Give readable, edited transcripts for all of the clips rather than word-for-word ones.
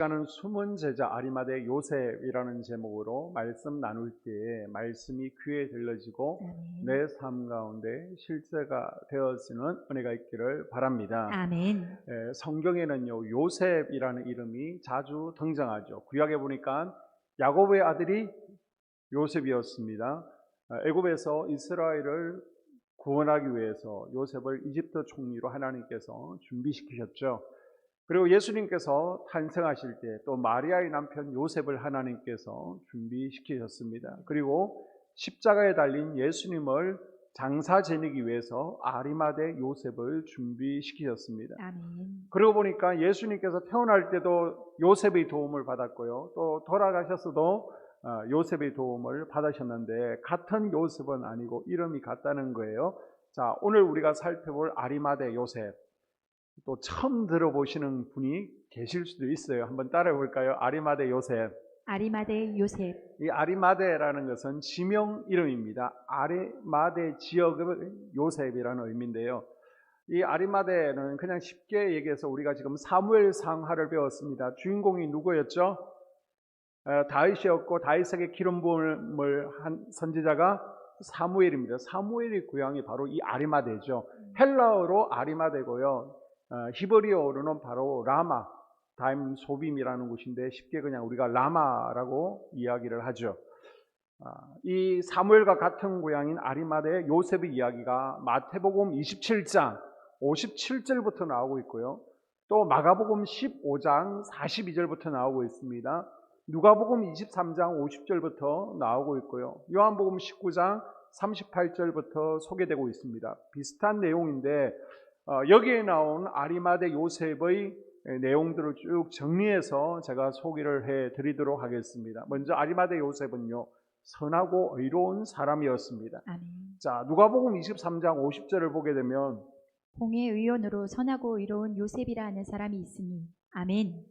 시간은 숨은 제자 아리마대 요셉이라는 제목으로 말씀 나눌 때에 말씀이 귀에 들려지고 내 삶 가운데 실제가 되어지는 은혜가 있기를 바랍니다. 아멘. 성경에는요 요셉이라는 이름이 자주 등장하죠. 구약에 보니까 야곱의 아들이 요셉이었습니다. 애굽에서 이스라엘을 구원하기 위해서 요셉을 이집트 총리로 하나님께서 준비시키셨죠. 그리고 예수님께서 탄생하실 때 또 마리아의 남편 요셉을 하나님께서 준비시키셨습니다. 그리고 십자가에 달린 예수님을 장사 지내기 위해서 아리마대 요셉을 준비시키셨습니다. 아멘. 그러고 보니까 예수님께서 태어날 때도 요셉의 도움을 받았고요. 또 돌아가셨어도 요셉의 도움을 받으셨는데 같은 요셉은 아니고 이름이 같다는 거예요. 자, 오늘 우리가 살펴볼 아리마대 요셉, 또 처음 들어보시는 분이 계실 수도 있어요. 한번 따라해 볼까요? 아리마대 요셉. 아리마대 요셉. 이 아리마대라는 것은 지명 이름입니다. 아리마대 지역의 요셉이라는 의미인데요. 이 아리마대는 그냥 쉽게 얘기해서 우리가 지금 사무엘상하를 배웠습니다. 주인공이 누구였죠? 다윗이었고 다윗에게 기름 부음을 한 선지자가 사무엘입니다. 사무엘의 고향이 바로 이 아리마대죠. 헬라어로 아리마대고요. 히브리어로는 바로 라마, 다임 소빔이라는 곳인데 쉽게 그냥 우리가 라마라고 이야기를 하죠. 이 사무엘과 같은 고향인 아리마대 요셉의 이야기가 마태복음 27장 57절부터 나오고 있고요. 또 마가복음 15장 42절부터 나오고 있습니다. 누가복음 23장 50절부터 나오고 있고요. 요한복음 19장 38절부터 소개되고 있습니다. 비슷한 내용인데 여기에 나온 아리마대 요셉의 내용들을 쭉 정리해서 제가 소개를 해드리도록 하겠습니다. 먼저 아리마대 요셉은요 선하고 의로운 사람이었습니다. 아멘. 자, 누가복음 23장 50절을 보게 되면 공의 의원으로 선하고 의로운 요셉이라 하는 사람이 있으니 아멘.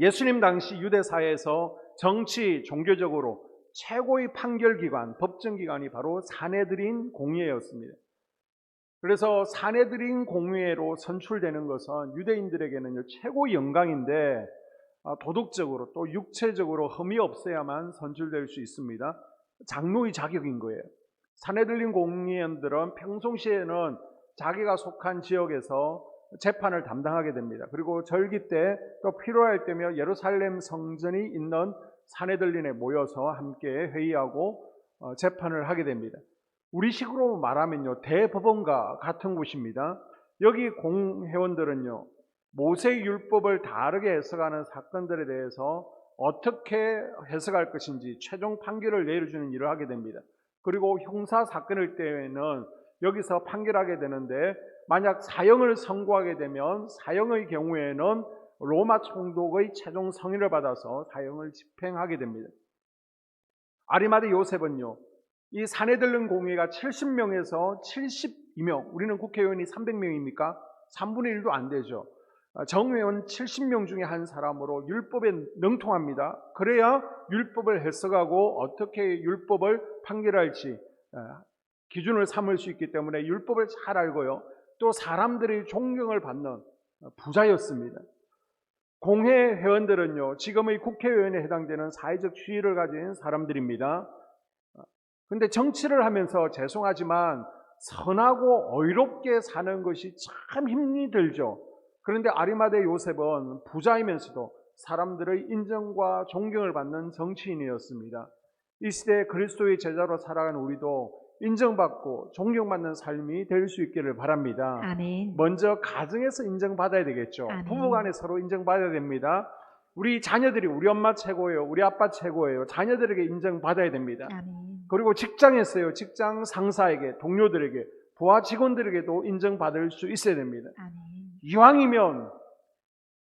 예수님 당시 유대사회에서 정치, 종교적으로 최고의 판결기관, 법정기관이 바로 산헤드린 공회였습니다. 그래서 산헤드린 공회로 선출되는 것은 유대인들에게는 최고의 영광인데 도덕적으로 또 육체적으로 흠이 없어야만 선출될 수 있습니다. 장로의 자격인 거예요. 산헤드린 공회원들은 평상시에는 자기가 속한 지역에서 재판을 담당하게 됩니다. 그리고 절기 때 또 필요할 때면 예루살렘 성전이 있는 산헤들린에 모여서 함께 회의하고 재판을 하게 됩니다. 우리식으로 말하면요 대법원과 같은 곳입니다. 여기 공회원들은요 모세 율법을 다르게 해석하는 사건들에 대해서 어떻게 해석할 것인지 최종 판결을 내려주는 일을 하게 됩니다. 그리고 형사 사건일 때에는 여기서 판결하게 되는데 만약 사형을 선고하게 되면 사형의 경우에는 로마 총독의 최종 성의를 받아서 사형을 집행하게 됩니다. 아리마대 요셉은요 이 산헤들린 공회가 70명에서 72명, 우리는 국회의원이 300명입니까? 3분의 1도 안 되죠. 정회원 70명 중에 한 사람으로 율법에 능통합니다. 그래야 율법을 해석하고 어떻게 율법을 판결할지 기준을 삼을 수 있기 때문에 율법을 잘 알고요. 또 사람들의 존경을 받는 부자였습니다. 공회 회원들은요, 지금의 국회의원에 해당되는 사회적 지위를 가진 사람들입니다. 근데 정치를 하면서 죄송하지만 선하고 의롭게 사는 것이 참 힘이 들죠. 그런데 아리마대 요셉은 부자이면서도 사람들의 인정과 존경을 받는 정치인이었습니다. 이 시대에 그리스도의 제자로 살아가는 우리도 인정받고 존경받는 삶이 될 수 있기를 바랍니다. 아멘. 먼저 가정에서 인정받아야 되겠죠. 아멘. 부부간에 서로 인정받아야 됩니다. 우리 자녀들이 우리 엄마 최고예요, 우리 아빠 최고예요. 자녀들에게 인정받아야 됩니다. 아멘. 그리고 직장에서요, 직장 상사에게, 동료들에게, 부하 직원들에게도 인정받을 수 있어야 됩니다. 아멘. 이왕이면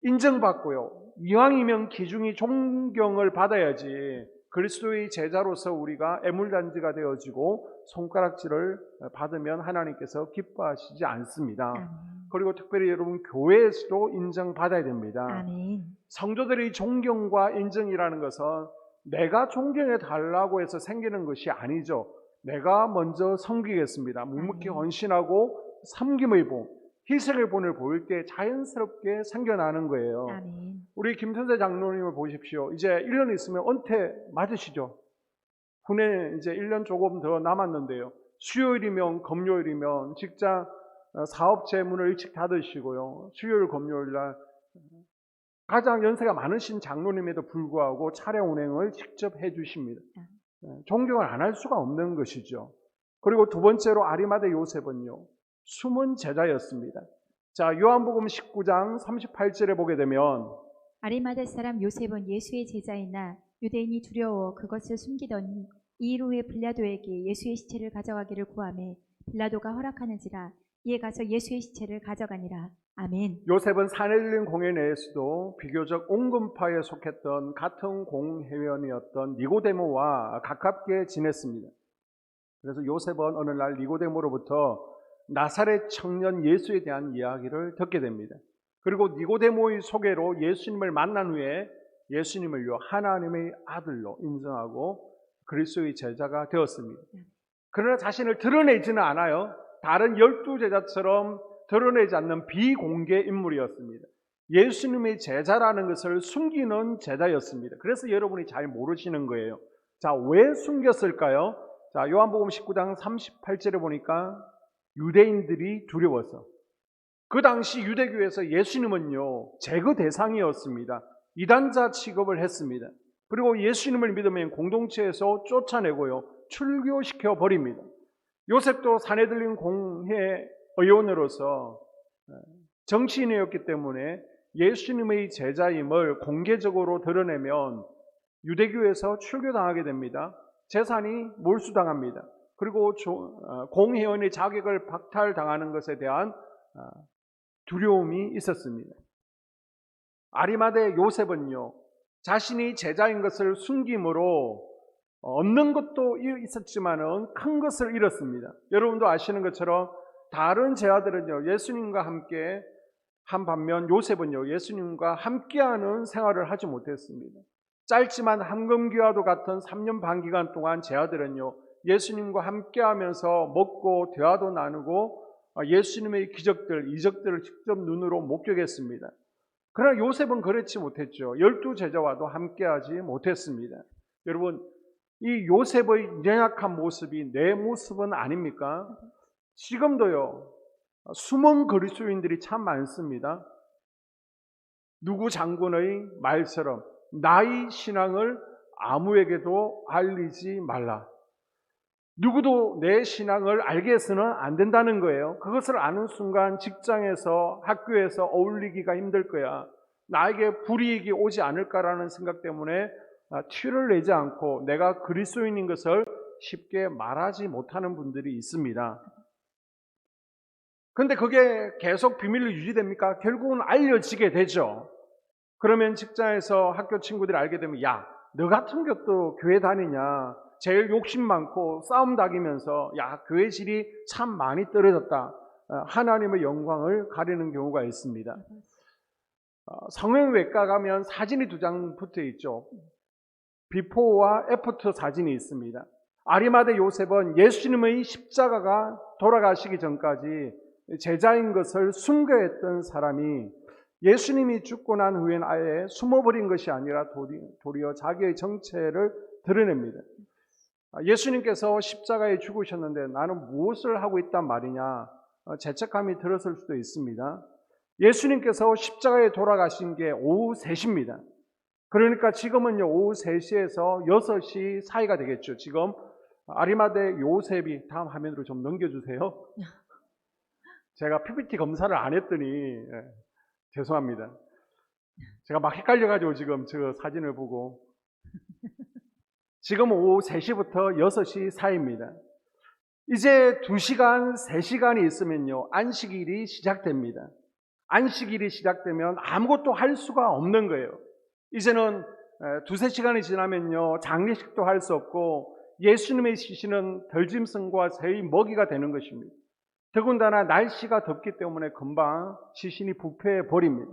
인정받고요, 이왕이면 기중이 존경을 받아야지 그리스도의 제자로서 우리가 애물단지가 되어지고 손가락질을 받으면 하나님께서 기뻐하시지 않습니다. 아멘. 그리고 특별히 여러분 교회에서도 인정받아야 됩니다. 아멘. 성도들의 존경과 인정이라는 것은 내가 존경해 달라고 해서 생기는 것이 아니죠. 내가 먼저 섬기겠습니다. 묵묵히 헌신하고 섬김의 복, 희생의 본을 보일 때 자연스럽게 생겨나는 거예요. 아멘. 우리 김선재 장로님을 보십시오. 이제 1년 있으면 은퇴 맞으시죠? 군에 이제 1년 조금 더 남았는데요. 수요일이면 금요일이면 직장 사업체 문을 일찍 닫으시고요. 수요일 금요일 날 가장 연세가 많으신 장로님에도 불구하고 차량 운행을 직접 해주십니다. 존경을 안 할 수가 없는 것이죠. 그리고 두 번째로 아리마대 요셉은요, 숨은 제자였습니다. 자, 요한복음 19장 38절에 보게 되면 아리마대 사람 요셉은 예수의 제자이나 유대인이 두려워 그것을 숨기더니 이 일 후에 빌라도에게 예수의 시체를 가져가기를 구하매 빌라도가 허락하는지라 이에 가서 예수의 시체를 가져가니라. 아멘. 요셉은 사내들린 공회 내에서도 비교적 온건파에 속했던 같은 공회원이었던 니고데모와 가깝게 지냈습니다. 그래서 요셉은 어느 날 니고데모로부터 나사렛 청년 예수에 대한 이야기를 듣게 됩니다. 그리고 니고데모의 소개로 예수님을 만난 후에 예수님을요 하나님의 아들로 인정하고 그리스도의 제자가 되었습니다. 그러나 자신을 드러내지는 않아요. 다른 12제자처럼 드러내지 않는 비공개 인물이었습니다. 예수님의 제자라는 것을 숨기는 제자였습니다. 그래서 여러분이 잘 모르시는 거예요. 자, 왜 숨겼을까요? 자, 요한복음 19장 38절에 보니까 유대인들이 두려워서. 그 당시 유대교에서 예수님은요 제거 대상이었습니다. 이단자 취급을 했습니다. 그리고 예수님을 믿으면 공동체에서 쫓아내고요 출교시켜 버립니다. 요셉도 사내들린 공회 의원으로서 정치인이었기 때문에 예수님의 제자임을 공개적으로 드러내면 유대교에서 출교당하게 됩니다. 재산이 몰수당합니다. 그리고 공회원의 자격을 박탈당하는 것에 대한 두려움이 있었습니다. 아리마대 요셉은요 자신이 제자인 것을 숨김으로 얻는 것도 있었지만은 큰 것을 잃었습니다. 여러분도 아시는 것처럼 다른 제자들은요 예수님과 함께 한 반면 요셉은요 예수님과 함께하는 생활을 하지 못했습니다. 짧지만 함금기와도 같은 3년 반 기간 동안 제자들은요 예수님과 함께하면서 먹고 대화도 나누고 예수님의 기적들, 이적들을 직접 눈으로 목격했습니다. 그러나 요셉은 그렇지 못했죠. 12제자와도 함께하지 못했습니다. 여러분, 이 요셉의 연약한 모습이 내 모습은 아닙니까? 지금도요 숨은 그리스도인들이 참 많습니다. 누구 장군의 말처럼 나의 신앙을 아무에게도 알리지 말라. 누구도 내 신앙을 알게 해서는 안 된다는 거예요. 그것을 아는 순간 직장에서 학교에서 어울리기가 힘들 거야. 나에게 불이익이 오지 않을까라는 생각 때문에 티를 내지 않고 내가 그리스도인인 것을 쉽게 말하지 못하는 분들이 있습니다. 그런데 그게 계속 비밀로 유지됩니까? 결국은 알려지게 되죠. 그러면 직장에서 학교 친구들이 알게 되면 야, 너 같은 것도 교회 다니냐? 제일 욕심 많고 싸움 다기면서 야, 교회 질이 참 많이 떨어졌다. 하나님의 영광을 가리는 경우가 있습니다. 성형외과 가면 사진이 2장 붙어 있죠. 비포와 애프터 사진이 있습니다. 아리마대 요셉은 예수님의 십자가가 돌아가시기 전까지 제자인 것을 숨겨했던 사람이 예수님이 죽고 난 후엔 아예 숨어버린 것이 아니라 도리어 자기의 정체를 드러냅니다. 예수님께서 십자가에 죽으셨는데 나는 무엇을 하고 있단 말이냐 죄책감이 들었을 수도 있습니다. 예수님께서 십자가에 돌아가신 게 오후 3시입니다. 그러니까 지금은요 오후 3시에서 6시 사이가 되겠죠. 지금 아리마대 요셉이 다음 화면으로 좀 넘겨주세요. 제가 PPT 검사를 안 했더니 죄송합니다. 제가 막 헷갈려가지고 지금 저 사진을 보고 지금 오후 3시부터 6시 사이입니다. 이제 2시간, 3시간이 있으면요 안식일이 시작됩니다. 안식일이 시작되면 아무것도 할 수가 없는 거예요. 이제는 2-3시간이 지나면요 장례식도 할 수 없고 예수님의 시신은 덜짐승과 새의 먹이가 되는 것입니다. 더군다나 날씨가 덥기 때문에 금방 시신이 부패해 버립니다.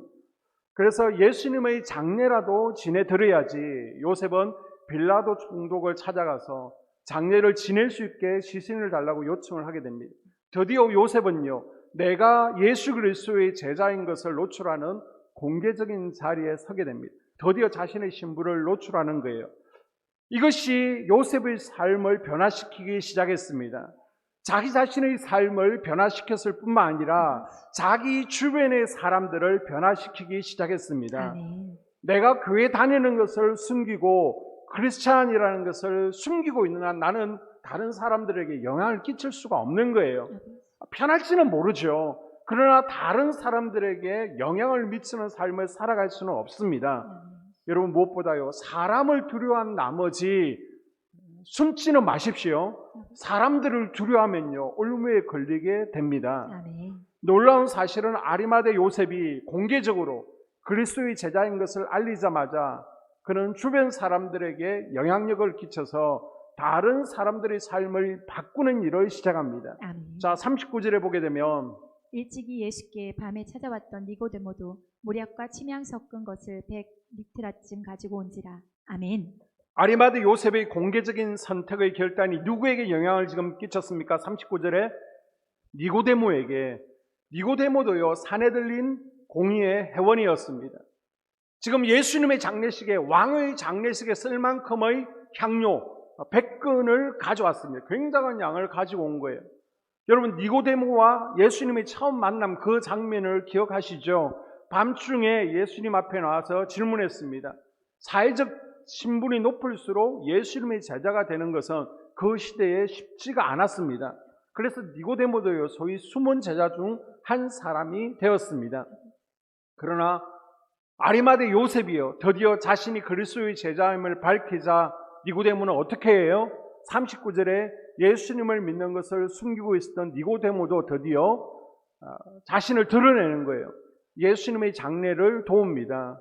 그래서 예수님의 장례라도 지내드려야지 요셉은 빌라도 총독을 찾아가서 장례를 지낼 수 있게 시신을 달라고 요청을 하게 됩니다. 드디어 요셉은요 내가 예수 그리스도의 제자인 것을 노출하는 공개적인 자리에 서게 됩니다. 드디어 자신의 신분을 노출하는 거예요. 이것이 요셉의 삶을 변화시키기 시작했습니다. 자기 자신의 삶을 변화시켰을 뿐만 아니라 자기 주변의 사람들을 변화시키기 시작했습니다. 아멘. 내가 교회 다니는 것을 숨기고 크리스찬이라는 것을 숨기고 있는 한 나는 다른 사람들에게 영향을 끼칠 수가 없는 거예요. 편할지는 모르죠. 그러나 다른 사람들에게 영향을 미치는 삶을 살아갈 수는 없습니다. 여러분, 무엇보다요, 사람을 두려워한 나머지 숨지는 마십시오. 사람들을 두려워하면요, 올무에 걸리게 됩니다. 아멘. 놀라운 사실은 아리마대 요셉이 공개적으로 그리스도의 제자인 것을 알리자마자 그는 주변 사람들에게 영향력을 끼쳐서 다른 사람들의 삶을 바꾸는 일을 시작합니다. 아멘. 자, 39절에 보게 되면 일찍이 예수께 밤에 찾아왔던 니고데모도 모략과 침향 섞은 것을 100리트라쯤 가지고 온지라. 아멘. 아리마대 요셉의 공개적인 선택의 결단이 누구에게 영향을 지금 끼쳤습니까? 39절에 니고데모에게. 니고데모도요, 사내들린 공의의 회원이었습니다. 지금 예수님의 장례식에, 왕의 장례식에 쓸 만큼의 향료 100근을 가져왔습니다. 굉장한 양을 가지고 온 거예요. 여러분, 니고데모와 예수님의 처음 만남 그 장면을 기억하시죠? 밤중에 예수님 앞에 나와서 질문했습니다. 사회적 신분이 높을수록 예수님의 제자가 되는 것은 그 시대에 쉽지가 않았습니다. 그래서 니고데모도요, 소위 숨은 제자 중 한 사람이 되었습니다. 그러나 아리마대 요셉이요, 드디어 자신이 그리스도의 제자임을 밝히자 니고데모는 어떻게 해요? 39절에 예수님을 믿는 것을 숨기고 있었던 니고데모도 드디어 자신을 드러내는 거예요. 예수님의 장례를 도웁니다.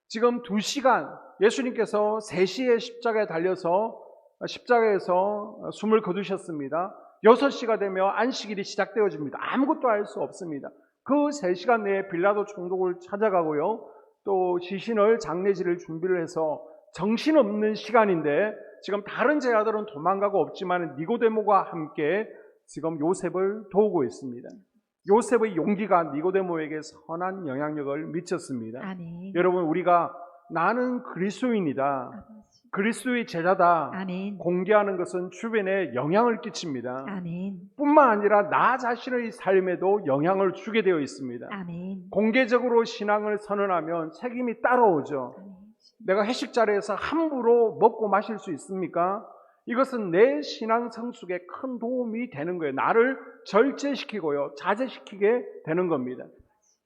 지금 2시간, 예수님께서 3시에 십자가에 달려서 십자가에서 숨을 거두셨습니다. 6시가 되면 안식일이 시작되어집니다. 아무것도 알 수 없습니다. 그 3시간 내에 빌라도 총독을 찾아가고요, 또 시신을 장례지를 준비를 해서 정신없는 시간인데 지금 다른 제자들은 도망가고 없지만 니고데모가 함께 지금 요셉을 도우고 있습니다. 요셉의 용기가 니고데모에게 선한 영향력을 미쳤습니다. 아멘. 여러분, 우리가 나는 그리스도인이다, 그리스도의 제자다 아멘. 공개하는 것은 주변에 영향을 끼칩니다. 아멘. 뿐만 아니라 나 자신의 삶에도 영향을 주게 되어 있습니다. 아멘. 공개적으로 신앙을 선언하면 책임이 따라오죠. 내가 회식 자리에서 함부로 먹고 마실 수 있습니까? 이것은 내 신앙 성숙에 큰 도움이 되는 거예요. 나를 절제시키고요, 자제시키게 되는 겁니다.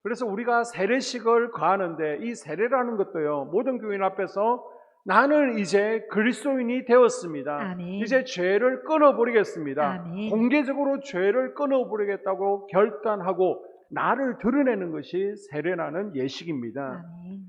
그래서 우리가 세례식을 가하는데 이 세례라는 것도요, 모든 교인 앞에서 나는 이제 그리스도인이 되었습니다. 아멘. 이제 죄를 끊어버리겠습니다. 아멘. 공개적으로 죄를 끊어버리겠다고 결단하고 나를 드러내는 것이 세례라는 예식입니다. 아멘.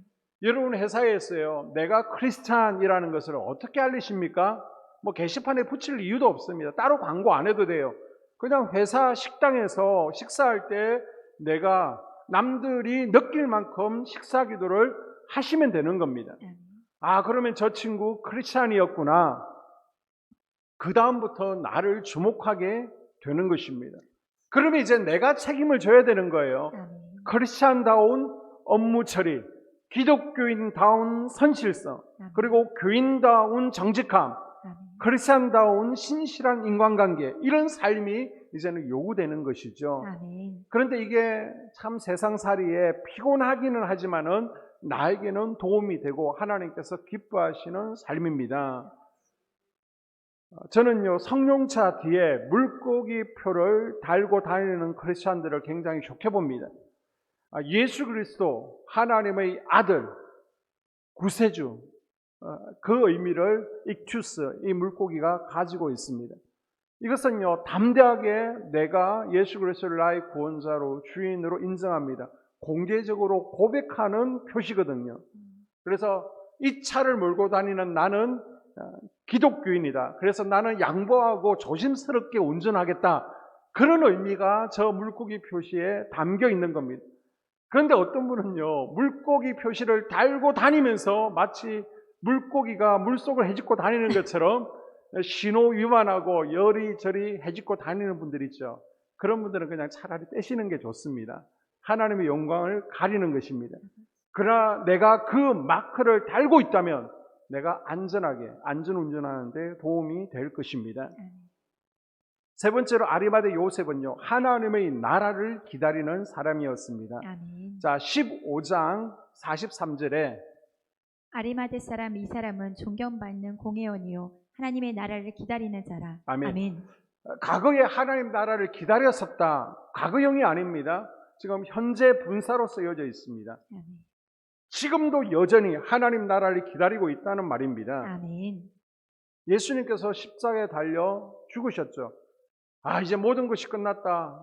여러분, 회사에서요, 내가 크리스찬이라는 것을 어떻게 알리십니까? 뭐 게시판에 붙일 이유도 없습니다. 따로 광고 안 해도 돼요. 그냥 회사 식당에서 식사할 때 내가 남들이 느낄 만큼 식사 기도를 하시면 되는 겁니다. 아, 그러면 저 친구 크리스찬이었구나. 그 다음부터 나를 주목하게 되는 것입니다. 그러면 이제 내가 책임을 져야 되는 거예요. 크리스찬다운 업무 처리, 기독교인다운 선실성, 그리고 교인다운 정직함, 크리스찬다운 신실한 인간관계, 이런 삶이 이제는 요구되는 것이죠. 아멘. 그런데 이게 참 세상살이에 피곤하기는 하지만은 나에게는 도움이 되고 하나님께서 기뻐하시는 삶입니다. 저는요, 성룡차 뒤에 물고기 표를 달고 다니는 크리스찬들을 굉장히 좋게 봅니다. 예수 그리스도 하나님의 아들, 구세주, 그 의미를 익투스, 이 물고기가 가지고 있습니다. 이것은요, 담대하게 내가 예수 그리스도를 나의 구원자로 주인으로 인정합니다. 공개적으로 고백하는 표시거든요. 그래서 이 차를 몰고 다니는 나는 기독교인이다. 그래서 나는 양보하고 조심스럽게 운전하겠다. 그런 의미가 저 물고기 표시에 담겨 있는 겁니다. 그런데 어떤 분은요, 물고기 표시를 달고 다니면서 마치 물고기가 물속을 헤집고 다니는 것처럼 신호 위반하고 여리저리 헤집고 다니는 분들이 있죠. 그런 분들은 그냥 차라리 떼시는 게 좋습니다. 하나님의 영광을 가리는 것입니다. 그러나 내가 그 마크를 달고 있다면 내가 안전하게 안전운전하는데 도움이 될 것입니다. 세 번째로 아리마대 요셉은요, 하나님의 나라를 기다리는 사람이었습니다. 아멘. 자, 15장 43절에 아리마대 사람 이 사람은 존경받는 공회원이요 하나님의 나라를 기다리는 자라. 아멘. 아멘. 과거에 하나님 나라를 기다렸었다. 과거형이 아닙니다. 지금 현재 분사로 쓰여져 있습니다. 아멘. 지금도 여전히 하나님 나라를 기다리고 있다는 말입니다. 아멘. 예수님께서 십자가에 달려 죽으셨죠. 이제 모든 것이 끝났다.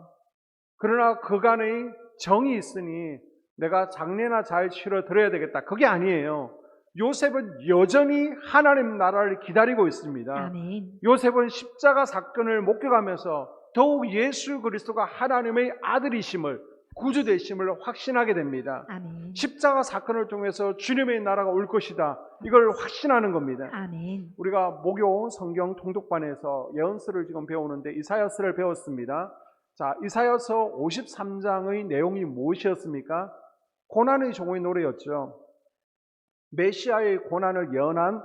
그러나 그간의 정이 있으니 내가 장례나 잘 치러 드려야 되겠다. 그게 아니에요. 요셉은 여전히 하나님 나라를 기다리고 있습니다. 아멘. 요셉은 십자가 사건을 목격하면서 더욱 예수 그리스도가 하나님의 아들이심을, 구주되심을 확신하게 됩니다. 아멘. 십자가 사건을 통해서 주님의 나라가 올 것이다. 이걸 확신하는 겁니다. 아멘. 우리가 목요 성경 통독반에서 예언서를 지금 배우는데 이사야서를 배웠습니다. 자, 이사야서 53장의 내용이 무엇이었습니까? 고난의 종의 노래였죠. 메시아의 고난을 예언한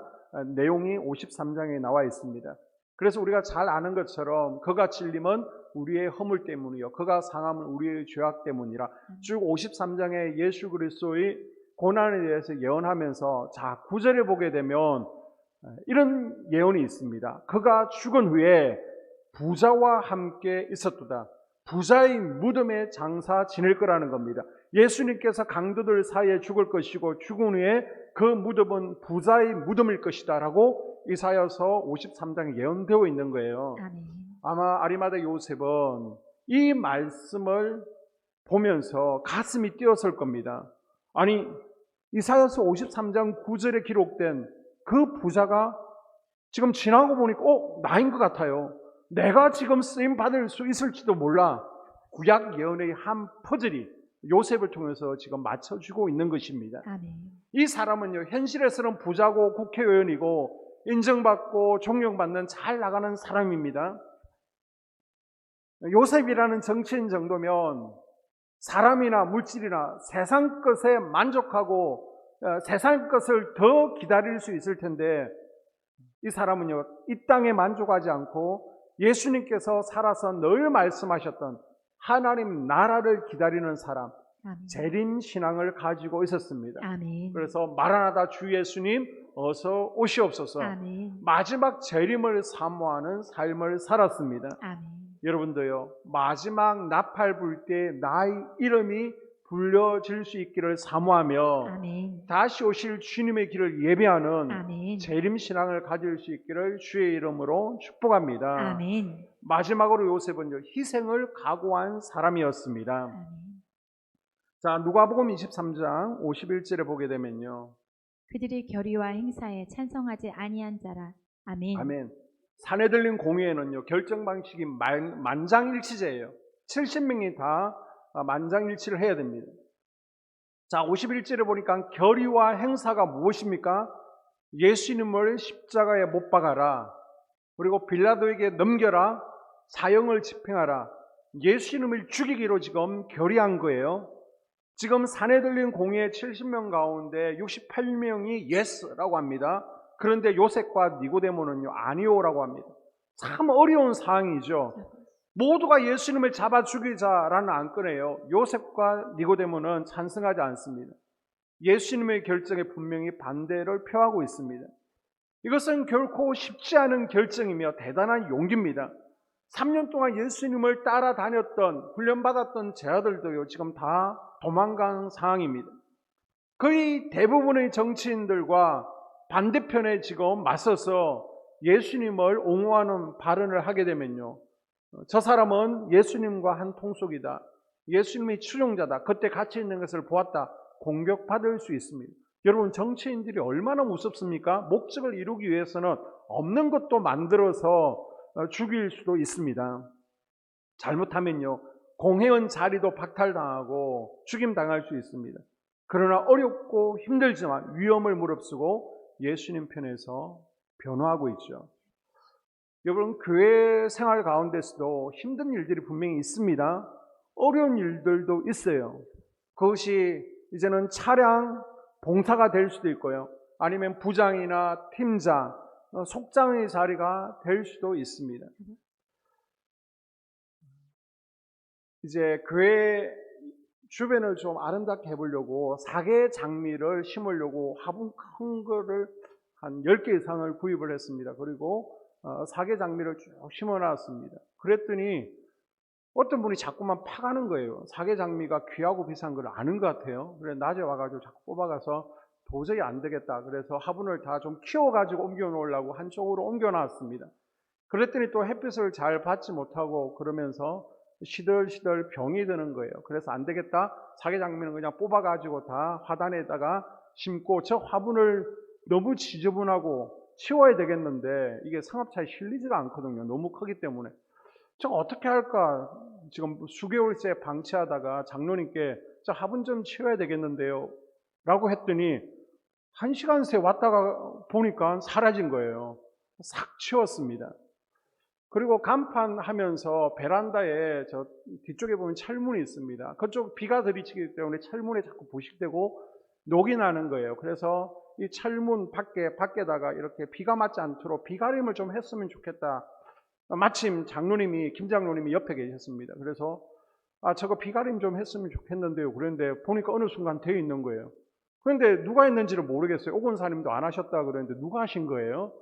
내용이 53장에 나와 있습니다. 그래서 우리가 잘 아는 것처럼 그가 찔림은 우리의 허물 때문이요 그가 상함은 우리의 죄악 때문이라 쭉 53장에 예수 그리스도의 고난에 대해서 예언하면서 자 9절에 보게 되면 이런 예언이 있습니다. 그가 죽은 후에 부자와 함께 있었도다. 부자의 무덤에 장사 지낼 거라는 겁니다. 예수님께서 강도들 사이에 죽을 것이고 죽은 후에 그 무덤은 부자의 무덤일 것이다 라고 이사야서 53장에 예언되어 있는 거예요. 아멘. 아마 아리마대 요셉은 이 말씀을 보면서 가슴이 뛰었을 겁니다. 아니 이사야서 53장 9절에 기록된 그 부자가 지금 지나고 보니까 나인 것 같아요. 내가 지금 쓰임 받을 수 있을지도 몰라. 구약 예언의 한 퍼즐이 요셉을 통해서 지금 맞춰주고 있는 것입니다. 아멘. 이 사람은요, 현실에서는 부자고 국회의원이고 인정받고 존경받는 잘 나가는 사람입니다. 요셉이라는 정치인 정도면 사람이나 물질이나 세상 것에 만족하고 세상 것을 더 기다릴 수 있을 텐데 이 사람은요, 이 땅에 만족하지 않고 예수님께서 살아서 늘 말씀하셨던 하나님 나라를 기다리는 사람, 아멘. 재림 신앙을 가지고 있었습니다. 아멘. 그래서 마라나다 주 예수님 어서 오시옵소서. 아멘. 마지막 재림을 사모하는 삶을 살았습니다. 아멘. 여러분도요, 마지막 나팔 불 때 나의 이름이 불려질 수 있기를 사모하며 아멘. 다시 오실 주님의 길을 예배하는 아멘. 재림 신앙을 가질 수 있기를 주의 이름으로 축복합니다. 아멘. 마지막으로 요셉은요, 희생을 각오한 사람이었습니다. 아멘. 자, 누가복음 23장 51절에 보게 되면요, 그들의 결의와 행사에 찬성하지 아니한 자라. 아멘. 아멘. 사내들린 공회에는요, 결정 방식이 만장일치제예요. 70명이 다 만장일치를 해야 됩니다. 자, 51절에 보니까 결의와 행사가 무엇입니까? 예수님을 십자가에 못 박아라. 그리고 빌라도에게 넘겨라. 사형을 집행하라. 예수님을 죽이기로 지금 결의한 거예요. 지금 사내들린 공회 70명 가운데 68명이 예스라고 합니다. 그런데 요셉과 니고데모는요, 아니오라고 합니다. 참 어려운 상황이죠. 모두가 예수님을 잡아 죽이자라는 안건이에요. 요셉과 니고데모는 찬성하지 않습니다. 예수님의 결정에 분명히 반대를 표하고 있습니다. 이것은 결코 쉽지 않은 결정이며 대단한 용기입니다. 3년 동안 예수님을 따라다녔던 훈련받았던 제 아들도요, 지금 다 도망간 상황입니다. 거의 대부분의 정치인들과 반대편에 지금 맞서서 예수님을 옹호하는 발언을 하게 되면요, 저 사람은 예수님과 한 통속이다, 예수님의 추종자다, 그때 같이 있는 것을 보았다, 공격받을 수 있습니다. 여러분, 정치인들이 얼마나 무섭습니까? 목적을 이루기 위해서는 없는 것도 만들어서 죽일 수도 있습니다. 잘못하면요, 공회원 자리도 박탈당하고 죽임당할 수 있습니다. 그러나 어렵고 힘들지만 위험을 무릅쓰고 예수님 편에서 변호하고 있죠. 여러분, 교회 생활 가운데서도 힘든 일들이 분명히 있습니다. 어려운 일들도 있어요. 그것이 이제는 차량 봉사가 될 수도 있고요. 아니면 부장이나 팀장, 속장의 자리가 될 수도 있습니다. 이제 교회 주변을 좀 아름답게 해보려고 사계 장미를 심으려고 화분 큰 거를 한 10개 이상을 구입을 했습니다. 그리고 사계 장미를 쭉 심어놨습니다. 그랬더니 어떤 분이 자꾸만 파가는 거예요. 사계 장미가 귀하고 비싼 걸 아는 것 같아요. 그래서 낮에 와가지고 자꾸 뽑아가서 도저히 안 되겠다. 그래서 화분을 다 좀 키워가지고 옮겨 놓으려고 한쪽으로 옮겨 놨습니다. 그랬더니 또 햇빛을 잘 받지 못하고 그러면서 시들시들 병이 드는 거예요. 그래서 안 되겠다. 사계 장미는 그냥 뽑아가지고 다 화단에다가 심고 저 화분을 너무 지저분하고 치워야 되겠는데 이게 상업차에 실리지가 않거든요. 너무 크기 때문에. 저 어떻게 할까? 지금 수개월째 방치하다가 장로님께 저 화분 좀 치워야 되겠는데요. 라고 했더니 1시간 새 왔다가 보니까 사라진 거예요. 싹 치웠습니다. 그리고 간판하면서 베란다에 저 뒤쪽에 보면 철문이 있습니다. 그쪽 비가 들이치기 때문에 철문에 자꾸 부식되고 녹이 나는 거예요. 그래서 이 철문 밖에다가 이렇게 비가 맞지 않도록 비가림을 좀 했으면 좋겠다. 마침 김 장로님이 옆에 계셨습니다. 그래서 저거 비가림 좀 했으면 좋겠는데요. 그런데 보니까 어느 순간 되어 있는 거예요. 그런데 누가 했는지를 모르겠어요. 오건사님도 안 하셨다 그랬는데 누가 하신 거예요?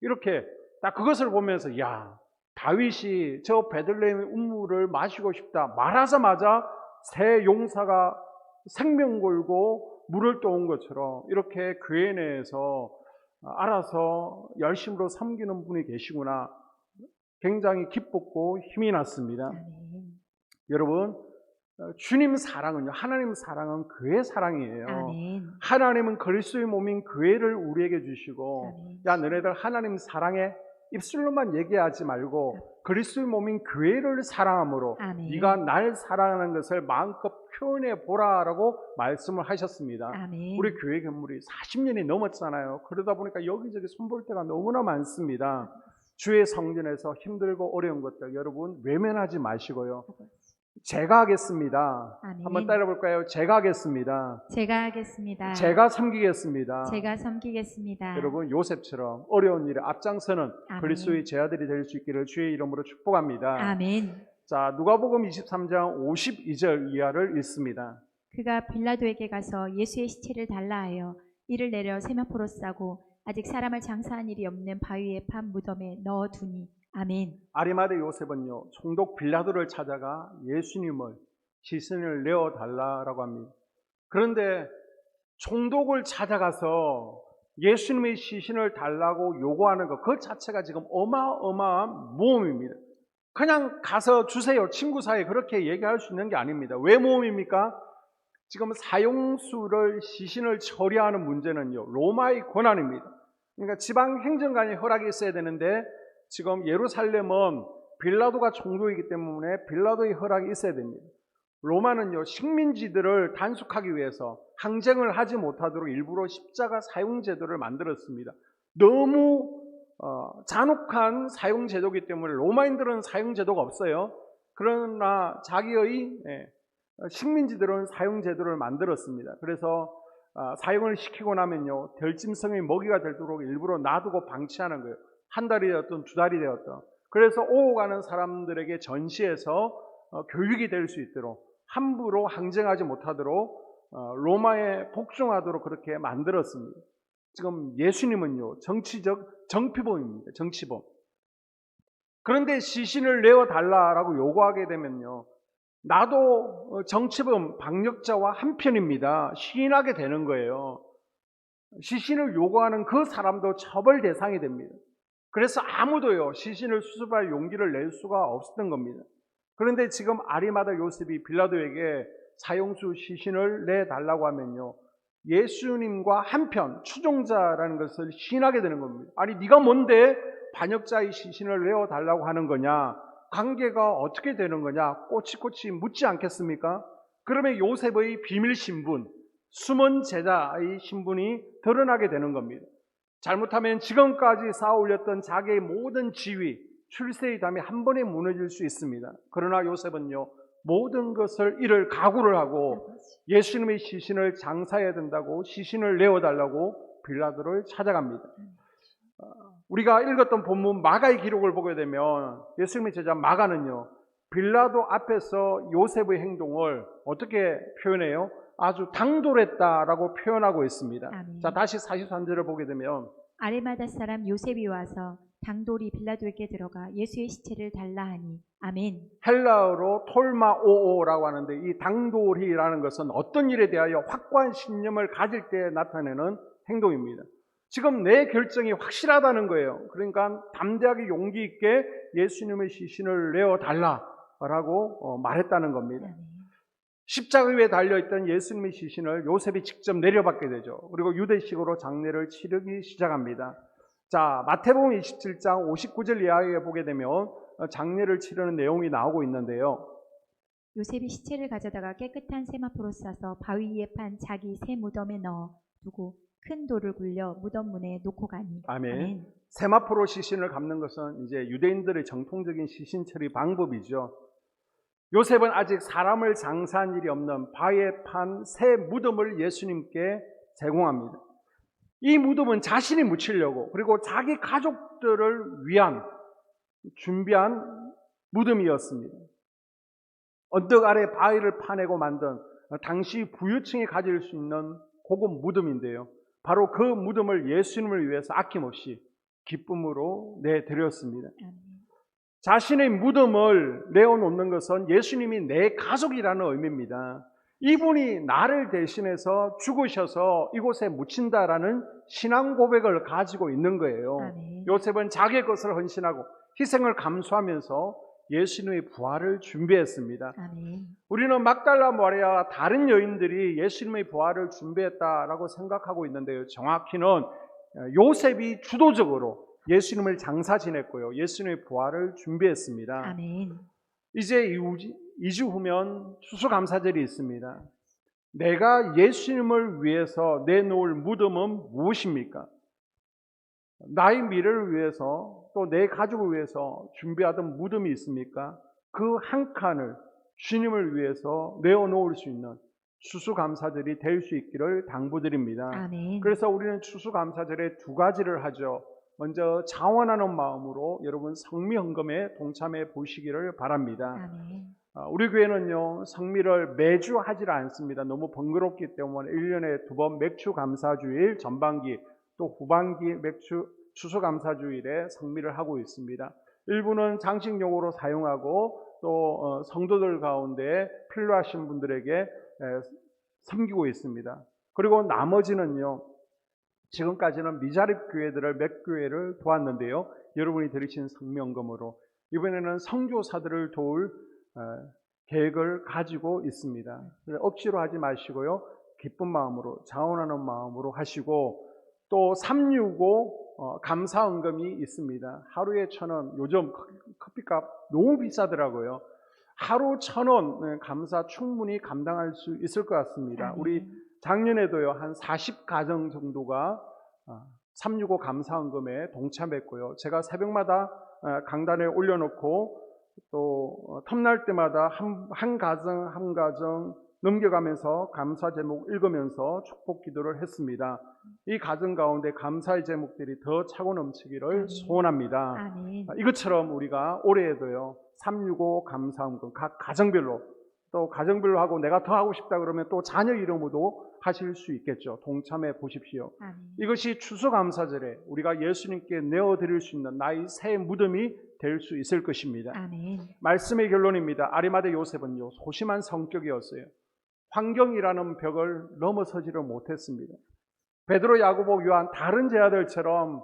이렇게 딱 그것을 보면서 야, 다윗이 저 베들레헴의 운물을 마시고 싶다 말하자마자 새 용사가 생명 걸고 물을 떠온 것처럼 이렇게 교회 내에서 알아서 열심으로 섬기는 분이 계시구나. 굉장히 기뻤고 힘이 났습니다. 아멘. 여러분, 주님 사랑은요, 하나님 사랑은 교회 사랑이에요. 아멘. 하나님은 그리스도의 몸인 교회를 우리에게 주시고, 아멘. 야, 너네들 하나님 사랑해. 입술로만 얘기하지 말고 그리스도의 몸인 교회를 사랑함으로 아멘. 네가 날 사랑하는 것을 마음껏 표현해 보라라고 말씀을 하셨습니다. 아멘. 우리 교회 건물이 40년이 넘었잖아요. 그러다 보니까 여기저기 손볼 때가 너무나 많습니다. 주의 성전에서 힘들고 어려운 것들 여러분 외면하지 마시고요. 제가 하겠습니다. 아멘. 한번 따라볼까요? 제가 하겠습니다. 제가 하겠습니다. 제가 섬기겠습니다. 제가 섬기겠습니다. 여러분 요셉처럼 어려운 일에 앞장서는 아멘. 그리스도의 제자들이 될 수 있기를 주의 이름으로 축복합니다. 아멘. 자, 누가복음 23장 52절 이하를 읽습니다. 그가 빌라도에게 가서 예수의 시체를 달라 하여 이를 내려 세마포로 싸고 아직 사람을 장사한 일이 없는 바위의 판 무덤에 넣어두니 아멘. 아리마대 요셉은요 총독 빌라도를 찾아가 예수님을 시신을 내어 달라라고 합니다. 그런데 총독을 찾아가서 예수님의 시신을 달라고 요구하는 것 그 자체가 지금 어마어마한 모험입니다. 그냥 가서 주세요 친구 사이에 그렇게 얘기할 수 있는 게 아닙니다. 왜 모험입니까? 지금 사형수를 시신을 처리하는 문제는요 로마의 권한입니다. 그러니까 지방 행정관의 허락이 있어야 되는데 지금 예루살렘은 빌라도가 총독이기 때문에 빌라도의 허락이 있어야 됩니다. 로마는요 식민지들을 단속하기 위해서 항쟁을 하지 못하도록 일부러 십자가 사용 제도를 만들었습니다. 너무 잔혹한 사용 제도이기 때문에 로마인들은 사용 제도가 없어요. 그러나 자기의 식민지들은 사용 제도를 만들었습니다. 그래서 사용을 시키고 나면요 덜짐승의 먹이가 되도록 일부러 놔두고 방치하는 거예요. 한 달이 되었든 두 달이 되었든. 그래서 오고 가는 사람들에게 전시해서 교육이 될 수 있도록 함부로 항쟁하지 못하도록 로마에 복종하도록 그렇게 만들었습니다. 지금 예수님은요 정치적 정피범입니다. 정치범. 그런데 시신을 내어달라라고 요구하게 되면요 나도 정치범 반역자와 한편입니다. 시인하게 되는 거예요. 시신을 요구하는 그 사람도 처벌 대상이 됩니다. 그래서 아무도요 시신을 수습할 용기를 낼 수가 없었던 겁니다. 그런데 지금 아리마다 요셉이 빌라도에게 사형수 시신을 내달라고 하면요 예수님과 한편 추종자라는 것을 시인하게 되는 겁니다. 아니 네가 뭔데 반역자의 시신을 내어달라고 하는 거냐, 관계가 어떻게 되는 거냐 꼬치꼬치 묻지 않겠습니까? 그러면 요셉의 비밀 신분, 숨은 제자의 신분이 드러나게 되는 겁니다. 잘못하면 지금까지 쌓아 올렸던 자기의 모든 지위, 출세의 담이 한 번에 무너질 수 있습니다. 그러나 요셉은요, 모든 것을 잃을 각오를 하고 예수님의 시신을 장사해야 된다고 시신을 내어달라고 빌라도를 찾아갑니다. 우리가 읽었던 본문 마가의 기록을 보게 되면 예수님의 제자 마가는요, 빌라도 앞에서 요셉의 행동을 어떻게 표현해요? 아주 당돌했다라고 표현하고 있습니다. 아멘. 자, 다시 43절을 보게 되면 아레마다 사람 요셉이 와서 당돌이 빌라도에게 들어가 예수의 시체를 달라 하니 아멘. 헬라어로 톨마오오라고 하는데, 이 당돌이라는 것은 어떤 일에 대하여 확고한 신념을 가질 때 나타내는 행동입니다. 지금 내 결정이 확실하다는 거예요. 그러니까 담대하게 용기 있게 예수님의 시신을 내어달라라고 말했다는 겁니다. 아멘. 십자가 위에 달려있던 예수님의 시신을 요셉이 직접 내려받게 되죠. 그리고 유대식으로 장례를 치르기 시작합니다. 자, 마태복음 27장 59절 이하에 보게 되면 장례를 치르는 내용이 나오고 있는데요. 요셉이 시체를 가져다가 깨끗한 세마포로 싸서 바위 위에 판 자기 새 무덤에 넣어 두고 큰 돌을 굴려 무덤 문에 놓고 가니 아멘. 세마포로 시신을 감는 것은 이제 유대인들의 정통적인 시신 처리 방법이죠. 요셉은 아직 사람을 장사한 일이 없는 바위에 판 새 무덤을 예수님께 제공합니다. 이 무덤은 자신이 묻히려고, 그리고 자기 가족들을 위한 준비한 무덤이었습니다. 언덕 아래 바위를 파내고 만든 당시 부유층이 가질 수 있는 고급 무덤인데요, 바로 그 무덤을 예수님을 위해서 아낌없이 기쁨으로 내드렸습니다. 자신의 무덤을 내어놓는 것은 예수님이 내 가족이라는 의미입니다. 이분이 나를 대신해서 죽으셔서 이곳에 묻힌다라는 신앙 고백을 가지고 있는 거예요. 아멘. 요셉은 자기의 것을 헌신하고 희생을 감수하면서 예수님의 부활을 준비했습니다. 아멘. 우리는 막달라 마리아와 다른 여인들이 예수님의 부활을 준비했다라고 생각하고 있는데요, 정확히는 요셉이 주도적으로 예수님을 장사 지냈고요, 예수님의 부활을 준비했습니다. 아멘. 이제 2주 후면 추수감사절이 있습니다. 내가 예수님을 위해서 내놓을 무덤은 무엇입니까? 나의 미래를 위해서, 또 내 가족을 위해서 준비하던 무덤이 있습니까? 그 한 칸을 주님을 위해서 내어놓을 수 있는 추수감사절이 될 수 있기를 당부드립니다. 아멘. 그래서 우리는 추수감사절에 두 가지를 하죠. 먼저 자원하는 마음으로 여러분 성미헌금에 동참해 보시기를 바랍니다. 아멘. 우리 교회는요, 성미를 매주 하질 않습니다. 너무 번거롭기 때문에 1년에 2번 맥주 감사주일 전반기, 또 후반기 맥주 추수감사주일에 성미를 하고 있습니다. 일부는 장식용으로 사용하고 또 성도들 가운데 필요하신 분들에게 섬기고 있습니다. 그리고 나머지는요, 지금까지는 미자립 교회들을 몇 교회를 도왔는데요, 여러분이 들으신 성명금으로 이번에는 선교사들을 도울 계획을 가지고 있습니다. 억지로 하지 마시고요, 기쁜 마음으로, 자원하는 마음으로 하시고, 또 365 감사헌금이 있습니다. 하루에 1,000원, 요즘 커피값 너무 비싸더라고요. 하루 1,000원 감사 충분히 감당할 수 있을 것 같습니다. 우리 작년에도요, 한 40가정 정도가 365 감사헌금에 동참했고요. 제가 새벽마다 강단에 올려놓고 또 텀날 때마다 한 가정 한 가정 넘겨가면서 감사 제목 읽으면서 축복 기도를 했습니다. 이 가정 가운데 감사의 제목들이 더 차고 넘치기를 소원합니다. 아멘. 이것처럼 우리가 올해에도요, 365 감사헌금 각 가정별로, 또 가정별로 하고 내가 더 하고 싶다 그러면 또 자녀 이름으로 하실 수 있겠죠. 동참해 보십시오. 아멘. 이것이 추수감사절에 우리가 예수님께 내어드릴 수 있는 나의 새 무덤이 될 수 있을 것입니다. 아멘. 말씀의 결론입니다. 아리마대 요셉은요, 소심한 성격이었어요. 환경이라는 벽을 넘어서지를 못했습니다. 베드로, 야고보, 요한 다른 제자들처럼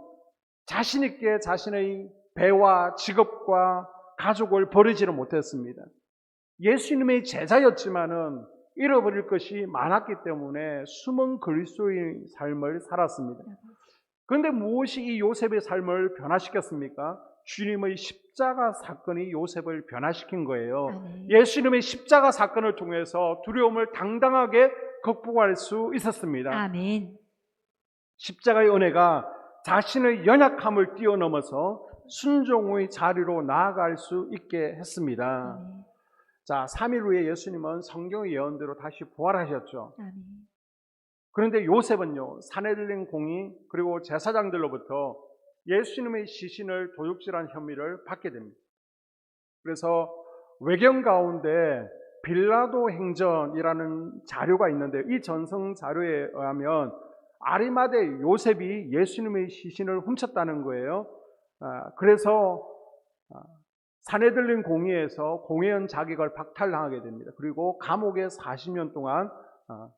자신 있게 자신의 배와 직업과 가족을 버리지를 못했습니다. 예수님의 제자였지만은 잃어버릴 것이 많았기 때문에 숨은 그리스도의 삶을 살았습니다. 그런데 무엇이 이 요셉의 삶을 변화시켰습니까? 주님의 십자가 사건이 요셉을 변화시킨 거예요. 아멘. 예수님의 십자가 사건을 통해서 두려움을 당당하게 극복할 수 있었습니다. 아멘. 십자가의 은혜가 자신의 연약함을 뛰어넘어서 순종의 자리로 나아갈 수 있게 했습니다. 아멘. 자, 3일 후에 예수님은 성경의 예언대로 다시 부활하셨죠. 아멘. 그런데 요셉은요, 사내들린 공의 그리고 제사장들로부터 예수님의 시신을 도둑질한 혐의를 받게 됩니다. 그래서 외경 가운데 빌라도 행전이라는 자료가 있는데, 이 전성 자료에 의하면 아리마대 요셉이 예수님의 시신을 훔쳤다는 거예요. 그래서 사내들린 공의에서 공회원 자격을 박탈당하게 됩니다. 그리고 감옥에 40년 동안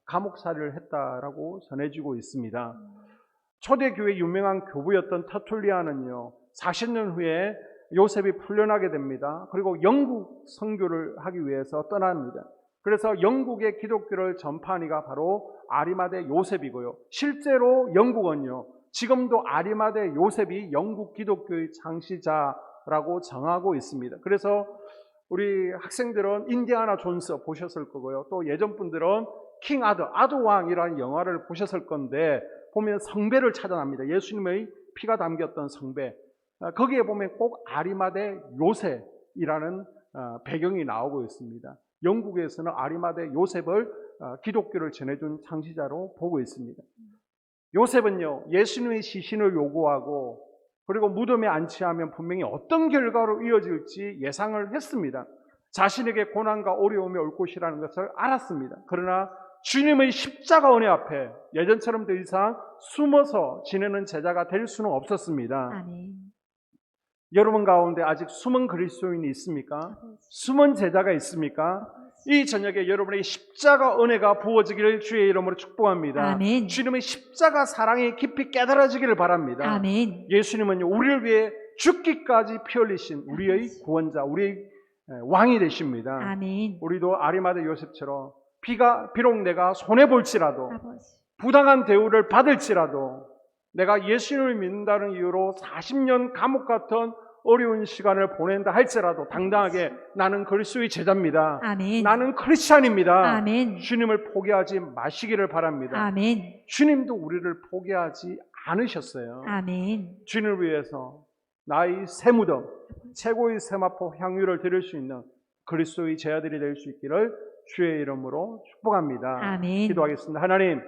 감옥살이를 했다라고 전해지고 있습니다. 초대교회 유명한 교부였던 터툴리안은요, 40년 후에 요셉이 풀려나게 됩니다. 그리고 영국 선교를 하기 위해서 떠납니다. 그래서 영국의 기독교를 전파한 이가 바로 아리마대 요셉이고요. 실제로 영국은요, 지금도 아리마대 요셉이 영국 기독교의 창시자라고 정하고 있습니다. 그래서 우리 학생들은 인디아나 존스 보셨을 거고요. 또 예전 분들은 킹 아드왕이라는 영화를 보셨을 건데, 보면 성배를 찾아납니다. 예수님의 피가 담겼던 성배. 거기에 보면 꼭 아리마대 요셉이라는 배경이 나오고 있습니다. 영국에서는 아리마대 요셉을 기독교를 전해준 창시자로 보고 있습니다. 요셉은요, 예수님의 시신을 요구하고 그리고 무덤에 안치하면 분명히 어떤 결과로 이어질지 예상을 했습니다. 자신에게 고난과 어려움이 올 것이라는 것을 알았습니다. 그러나 주님의 십자가 은혜 앞에 예전처럼 더 이상 숨어서 지내는 제자가 될 수는 없었습니다. 아멘. 여러분 가운데 아직 숨은 그리스도인이 있습니까? 숨은 제자가 있습니까? 이 저녁에 여러분에게 십자가 은혜가 부어지기를 주의 이름으로 축복합니다. 아멘. 주님의 십자가 사랑이 깊이 깨달아지기를 바랍니다. 아멘. 예수님은 우리를 위해 죽기까지 피 흘리신 우리의 구원자, 우리의 왕이 되십니다. 아멘. 우리도 아리마대 요셉처럼 비록 내가 손해볼지라도, 아버지. 부당한 대우를 받을지라도, 내가 예수님을 믿는다는 이유로 40년 감옥 같은 어려운 시간을 보낸다 할지라도 당당하게 나는 그리스도의 제자입니다. 아멘. 나는 크리스찬입니다. 아멘. 주님을 포기하지 마시기를 바랍니다. 아멘. 주님도 우리를 포기하지 않으셨어요. 아멘. 주님을 위해서 나의 새 무덤, 최고의 세마포 향유를 드릴 수 있는 그리스도의 제자들이 될 수 있기를 주의 이름으로 축복합니다. 아멘. 기도하겠습니다. 하나님,